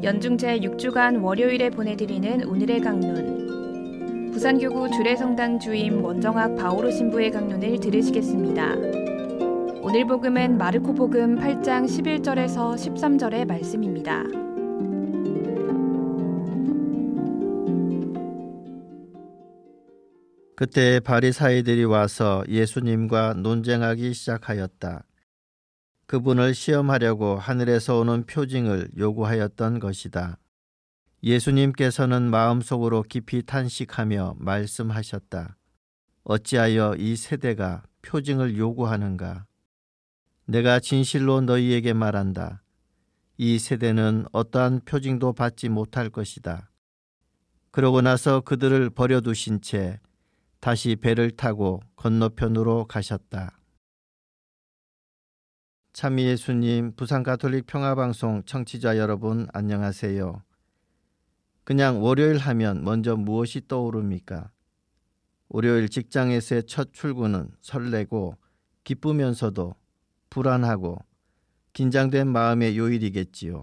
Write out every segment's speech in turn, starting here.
연중 제6주간 월요일에 보내드리는 오늘의 강론, 부산교구 주례성당 주임 원정학 바오로 신부의 강론을 들으시겠습니다. 오늘 복음은 마르코 복음 8장 11절에서 13절의 말씀입니다. 그때 바리사이들이 와서 예수님과 논쟁하기 시작하였다. 그분을 시험하려고 하늘에서 오는 표징을 요구하였던 것이다. 예수님께서는 마음속으로 깊이 탄식하며 말씀하셨다. 어찌하여 이 세대가 표징을 요구하는가? 내가 진실로 너희에게 말한다. 이 세대는 어떠한 표징도 받지 못할 것이다. 그러고 나서 그들을 버려두신 채 다시 배를 타고 건너편으로 가셨다. 참미예수님 부산가톨릭 평화방송 청취자 여러분 안녕하세요. 그냥 월요일 하면 먼저 무엇이 떠오릅니까? 월요일 직장에서의 첫 출근은 설레고 기쁘면서도 불안하고 긴장된 마음의 요일이겠지요.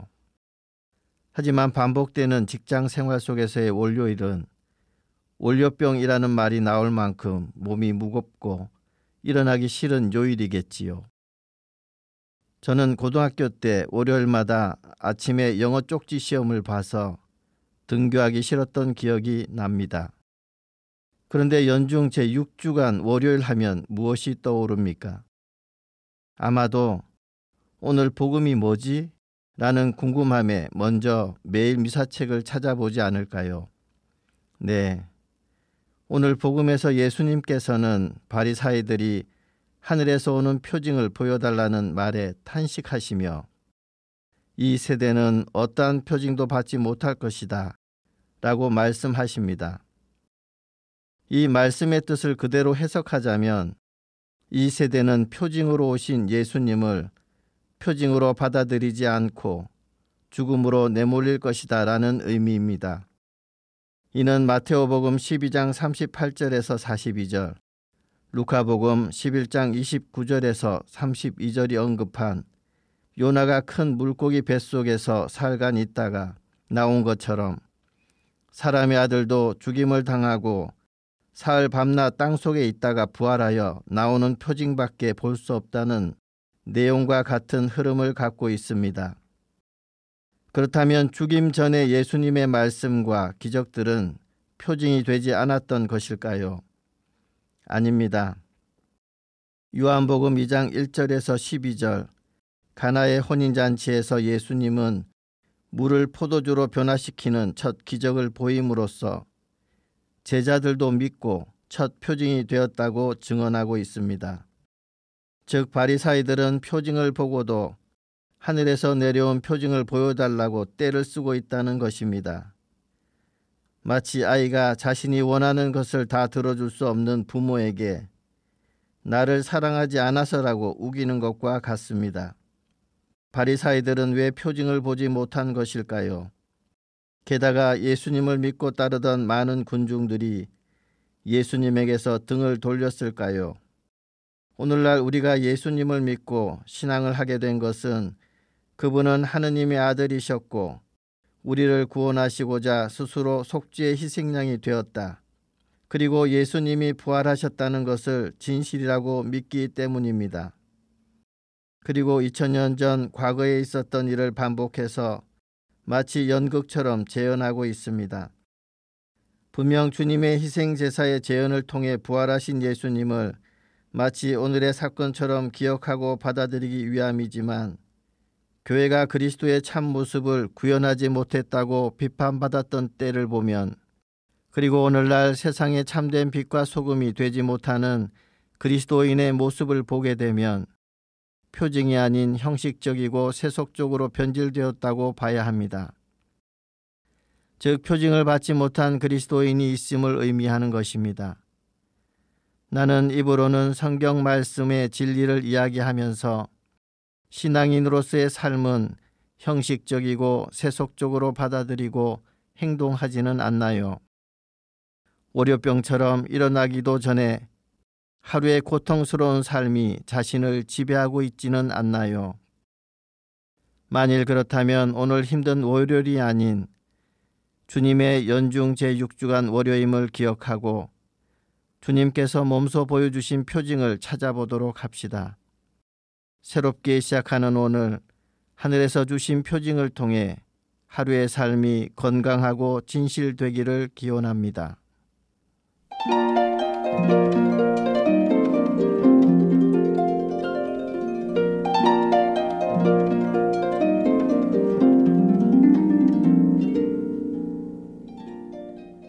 하지만 반복되는 직장 생활 속에서의 월요일은 월요병이라는 말이 나올 만큼 몸이 무겁고 일어나기 싫은 요일이겠지요. 저는 고등학교 때 월요일마다 아침에 영어 쪽지 시험을 봐서 등교하기 싫었던 기억이 납니다. 그런데 연중 제6주간 월요일 하면 무엇이 떠오릅니까? 아마도 오늘 복음이 뭐지? 라는 궁금함에 먼저 매일 미사책을 찾아보지 않을까요? 네, 오늘 복음에서 예수님께서는 바리사이들이 하늘에서 오는 표징을 보여달라는 말에 탄식하시며 이 세대는 어떠한 표징도 받지 못할 것이다 라고 말씀하십니다. 이 말씀의 뜻을 그대로 해석하자면 이 세대는 표징으로 오신 예수님을 표징으로 받아들이지 않고 죽음으로 내몰릴 것이다 라는 의미입니다. 이는 마테오복음 12장 38절에서 42절, 루카복음 11장 29절에서 32절이 언급한 요나가 큰 물고기 뱃속에서 사흘간 있다가 나온 것처럼 사람의 아들도 죽임을 당하고 사흘 밤낮 땅속에 있다가 부활하여 나오는 표징밖에 볼 수 없다는 내용과 같은 흐름을 갖고 있습니다. 그렇다면 죽임 전에 예수님의 말씀과 기적들은 표징이 되지 않았던 것일까요? 아닙니다. 요한복음 2장 1절에서 12절, 가나의 혼인잔치에서 예수님은 물을 포도주로 변화시키는 첫 기적을 보임으로써 제자들도 믿고 첫 표징이 되었다고 증언하고 있습니다. 즉 바리사이들은 표징을 보고도 하늘에서 내려온 표징을 보여달라고 떼를 쓰고 있다는 것입니다. 마치 아이가 자신이 원하는 것을 다 들어줄 수 없는 부모에게 나를 사랑하지 않아서라고 우기는 것과 같습니다. 바리사이들은 왜 표징을 보지 못한 것일까요? 게다가 예수님을 믿고 따르던 많은 군중들이 예수님에게서 등을 돌렸을까요? 오늘날 우리가 예수님을 믿고 신앙을 하게 된 것은 그분은 하느님의 아들이셨고 우리를 구원하시고자 스스로 속죄의 희생양이 되었다. 그리고 예수님이 부활하셨다는 것을 진실이라고 믿기 때문입니다. 그리고 2000년 전 과거에 있었던 일을 반복해서 마치 연극처럼 재현하고 있습니다. 분명 주님의 희생제사의 재현을 통해 부활하신 예수님을 마치 오늘의 사건처럼 기억하고 받아들이기 위함이지만 교회가 그리스도의 참 모습을 구현하지 못했다고 비판받았던 때를 보면, 그리고 오늘날 세상의 참된 빛과 소금이 되지 못하는 그리스도인의 모습을 보게 되면 표징이 아닌 형식적이고 세속적으로 변질되었다고 봐야 합니다. 즉 표징을 받지 못한 그리스도인이 있음을 의미하는 것입니다. 나는 입으로는 성경 말씀의 진리를 이야기하면서 신앙인으로서의 삶은 형식적이고 세속적으로 받아들이고 행동하지는 않나요? 월요병처럼 일어나기도 전에 하루의 고통스러운 삶이 자신을 지배하고 있지는 않나요? 만일 그렇다면 오늘 힘든 월요일이 아닌 주님의 연중 제6주간 월요임을 기억하고 주님께서 몸소 보여주신 표징을 찾아보도록 합시다. 새롭게 시작하는 오늘 하늘에서 주신 표징을 통해 하루의 삶이 건강하고 진실되기를 기원합니다.